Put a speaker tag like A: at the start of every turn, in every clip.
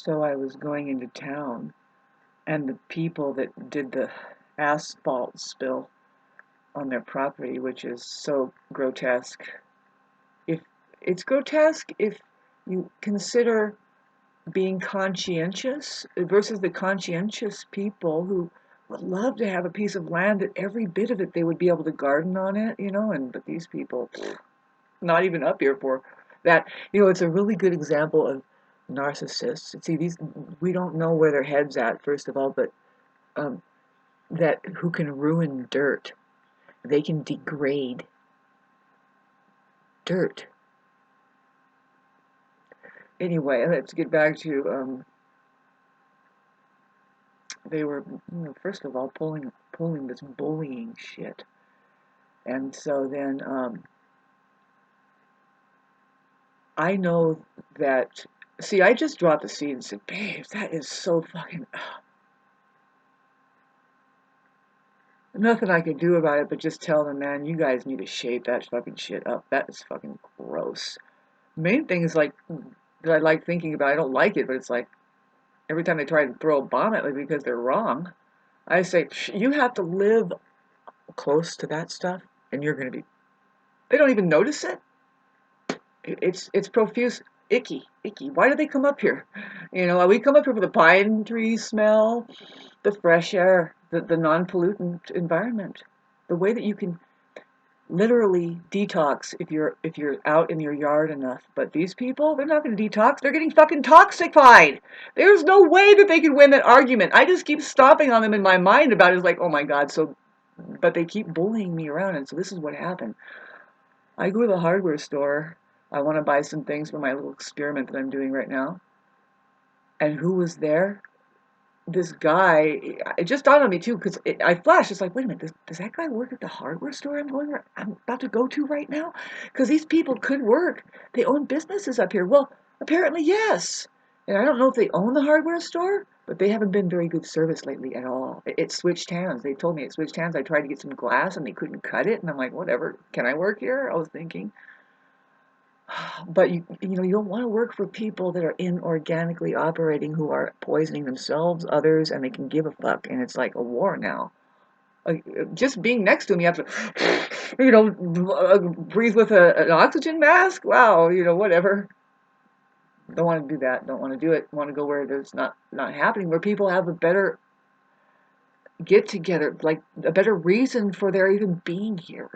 A: So I was going into town, and the people that did the asphalt spill on their property, which is so grotesque. If it's grotesque if you consider being conscientious versus the conscientious people who would love to have a piece of land that every bit of it they would be able to garden on it, but these people not even up here for that. It's a really good example of narcissists. See, these we don't know where their head's at, first of all, but um, that who can ruin dirt. They can degrade dirt. Anyway, let's get back to they were, first of all, pulling this bullying shit, and so then I know that. See, I just dropped the seed and said, "Babe, that is so fucking." Nothing I could do about it, but just tell them, man, you guys need to shape that fucking shit up. That is fucking gross. Main thing is like that I like thinking about. I don't like it, but it's like every time they try to throw a bomb at me because they're wrong, I say, you have to live close to that stuff, and you're gonna be. They don't even notice it. It's profuse, icky. Why do they come up here? We come up here for the pine tree smell, the fresh air, the non-pollutant environment, the way that you can literally detox if you're out in your yard enough. But these people, they're not going to detox. They're getting fucking toxified. There's no way that they can win that argument. I just keep stomping on them in my mind about it. It's like, oh my god. But they keep bullying me around, and so this is what happened. I go to the hardware store. I want to buy some things for my little experiment that I'm doing right now. And who was there? This guy. It just dawned on me too, because I flashed. It's like, wait a minute, does that guy work at the hardware store I'm about to go to right now? Because these people could work. They own businesses up here. Well, apparently yes. And I don't know if they own the hardware store, but they haven't been very good service lately at all. It switched hands. They told me it switched hands. I tried to get some glass and they couldn't cut it, and I'm like, whatever. Can I work here? I was thinking. But you don't want to work for people that are inorganically operating, who are poisoning themselves, others, and they can give a fuck. And it's like a war now. Just being next to them, you have to, breathe with an oxygen mask. Wow, whatever. Don't want to do that. Don't want to do it. Want to go where it's not happening, where people have a better get together, like a better reason for their even being here.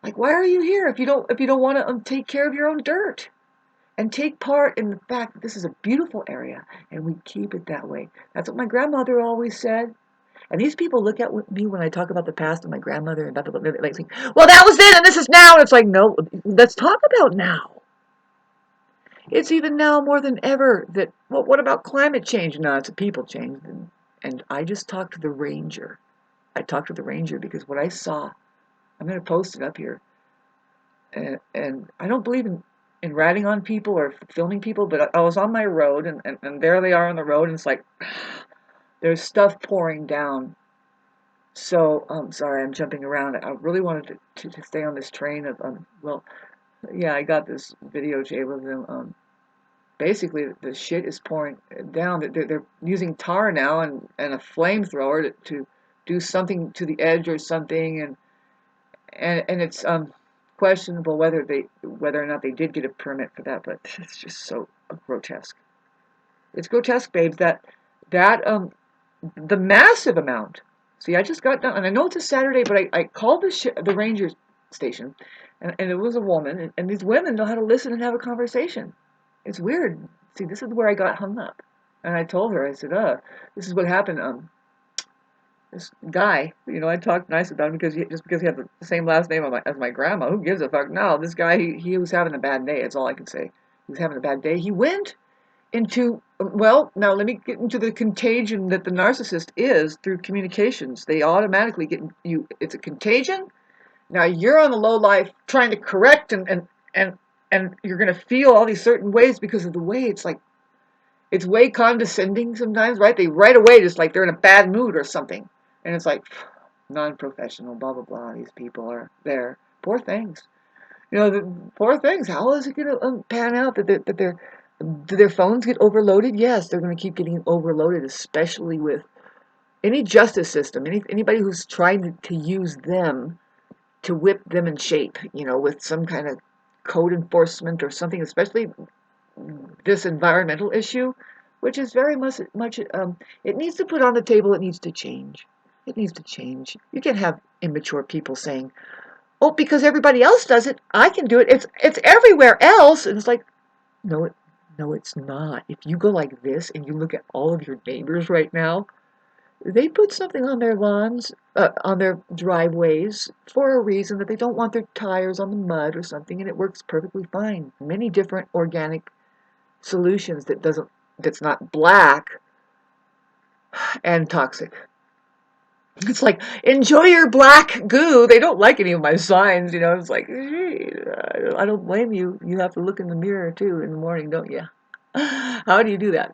A: Like, why are you here if you don't want to take care of your own dirt? And take part in the fact that this is a beautiful area, and we keep it that way. That's what my grandmother always said. And these people look at me when I talk about the past of my grandmother and about like, well, that was then and this is now. And it's like, no, let's talk about now. It's even now more than ever that, well, what about climate change? No, it's a people change. And I just talked to the ranger. I talked to the ranger because what I saw, I'm going to post it up here. And I don't believe in ratting on people or filming people, but I was on my road, and there they are on the road, and it's like, there's stuff pouring down. So, sorry, I'm jumping around. I really wanted to stay on this train of, well, yeah, I got this videotape of them. Basically, the shit is pouring down. They're using tar now and a flamethrower to do something to the edge or something, and it's questionable whether or not they did get a permit for that, but it's just so grotesque. It's grotesque, babes. That the massive amount. See, I just got done, and I know it's a Saturday, but I called the ranger station, and it was a woman, and these women know how to listen and have a conversation. It's weird. See, this is where I got hung up, and I told her, I said, this is what happened. This guy, I talked nice about him just because he had the same last name as my grandma. Who gives a fuck? No, this guy, he was having a bad day. That's all I can say. He was having a bad day. He went into, well, now let me get into the contagion that the narcissist is through communications. They automatically get you. It's a contagion. Now you're on the low life trying to correct and you're gonna feel all these certain ways because of the way it's like. It's way condescending sometimes, right? They right away just like they're in a bad mood or something. And it's like, non-professional, blah, blah, blah. These people are there. Poor things. The poor things. How is it going to pan out that they're Do their phones get overloaded? Yes, they're going to keep getting overloaded, especially with any justice system, anybody who's trying to use them to whip them in shape, with some kind of code enforcement or something, especially this environmental issue, which is very much it needs to put on the table. It needs to change. It needs to change. You can't have immature people saying, "Oh, because everybody else does it, I can do it. It's everywhere else." And it's like, no, no, it's not. If you go like this and you look at all of your neighbors right now, they put something on their lawns, on their driveways for a reason, that they don't want their tires on the mud or something, and it works perfectly fine. Many different organic solutions that's not black and toxic. It's like, enjoy your black goo. They don't like any of my signs, It's like, hey, I don't blame you. You have to look in the mirror too in the morning, don't you? How do you do that?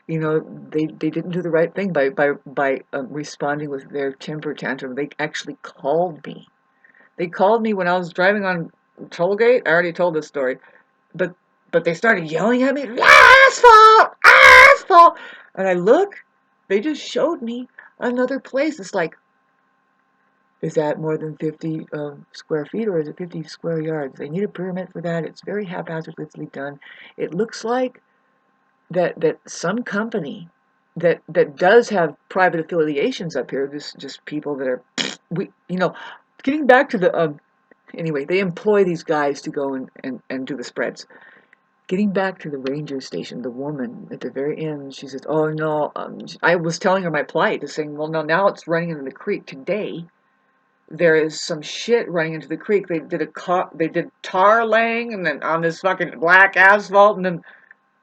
A: They didn't do the right thing by responding with their temper tantrum. They actually called me. They called me when I was driving on Tollgate. I already told this story, but they started yelling at me, asphalt, asphalt, and I look. They just showed me another place. It's like, is that more than 50 square feet, or is it 50 square yards? They need a permit for that. It's very haphazardly done. It looks like that some company that does have private affiliations up here, just people that are getting back to the anyway, they employ these guys to go and do the spreads. Getting back to the ranger station, the woman at the very end, she says, "Oh no," I was telling her my plight, saying, "Well, no, now it's running into the creek. Today there is some shit running into the creek. They did tar laying, and then on this fucking black asphalt, and then."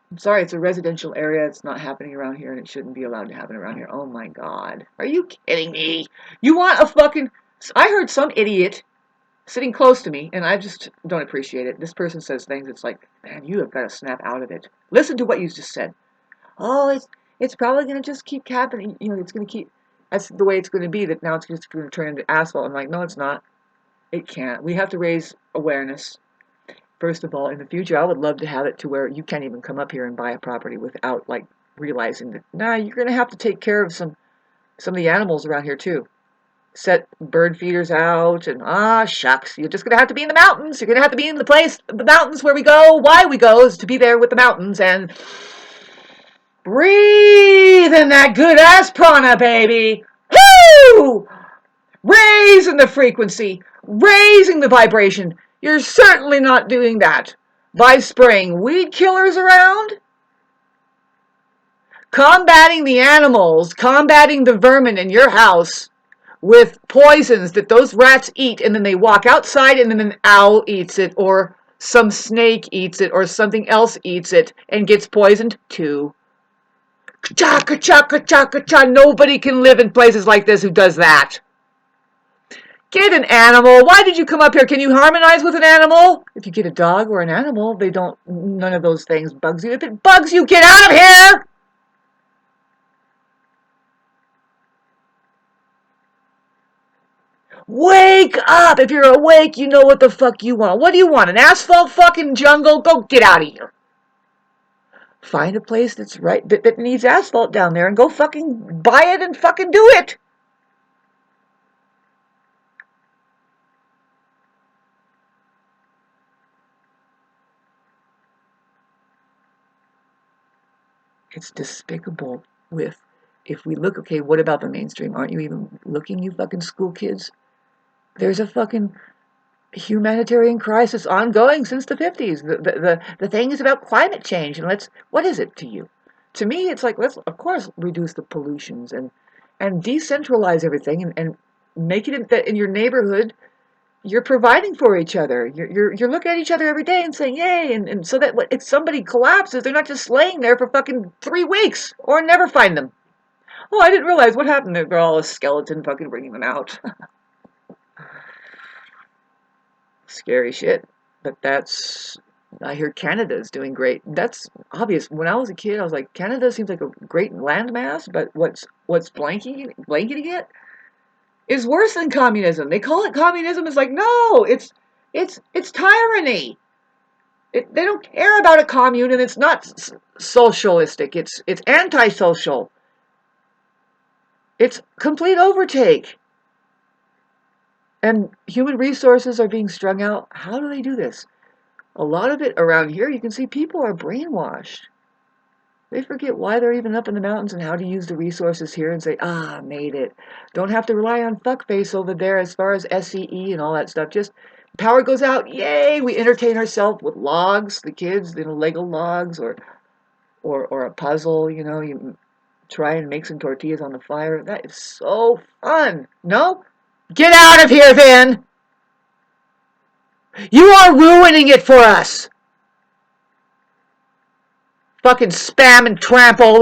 A: I'm sorry, it's a residential area. It's not happening around here, and it shouldn't be allowed to happen around here. Oh my God. Are you kidding me? You want a fucking. I heard some idiot sitting close to me, and I just don't appreciate it. This person says things, it's like, man, you have got to snap out of it. Listen to what you just said. Oh, it's probably going to just keep happening. It's going to keep. That's the way it's going to be, that now it's just going to turn into asphalt. I'm like, no, it's not. It can't. We have to raise awareness. First of all, in the future, I would love to have it to where you can't even come up here and buy a property without realizing that, nah, you're going to have to take care of some of the animals around here too. Set bird feeders out, and shucks, you're just going to have to be in the mountains. You're going to have to be in the mountains where we go. Why we go is to be there with the mountains and breathe in that good ass prana, baby. Woo! Raising the frequency, raising the vibration. You're certainly not doing that by spraying weed killers around, combating the animals, combating the vermin in your house with poisons that those rats eat, and then they walk outside and then an owl eats it, or some snake eats it, or something else eats it and gets poisoned too. Ka-cha, ka-cha, ka-cha, ka-cha. Nobody can live in places like this who does that. Get an animal. Why did you come up here? Can you harmonize with an animal? If you get a dog or an animal, none of those things bugs you. If it bugs you, get out of here! Wake up! If you're awake, you know what the fuck you want. What do you want? An asphalt fucking jungle? Go get out of here. Find a place that's right, that needs asphalt down there, and go fucking buy it and fucking do it. It's despicable. If we look, okay, what about the mainstream? Aren't you even looking, you fucking school kids? There's a fucking humanitarian crisis ongoing since the 50s. The thing is about climate change, and what is it to you? To me, it's like, let's, of course, reduce the pollutions and decentralize everything, and make it that in your neighborhood, you're providing for each other. You're looking at each other every day and saying, yay, and so that if somebody collapses, they're not just laying there for fucking 3 weeks or never find them. Oh, I didn't realize what happened. They're all a skeleton fucking bringing them out. Scary shit. But I hear Canada's doing great. That's obvious. When I was a kid, I was like, Canada seems like a great landmass, but what's blanketing it is worse than communism. They call it communism. It's like, no, it's tyranny. They don't care about a commune, and it's not socialistic. It's antisocial. It's complete overtake. And human resources are being strung out. How do they do this? A lot of it around here, you can see people are brainwashed. They forget why they're even up in the mountains and how to use the resources here and say, made it. Don't have to rely on fuckface over there as far as SCE and all that stuff. Just power goes out, yay, we entertain ourselves with logs, the kids, Lego logs or a puzzle, you try and make some tortillas on the fire. That is so fun. No? Get out of here then! You are ruining it for us! Fucking spam and trample.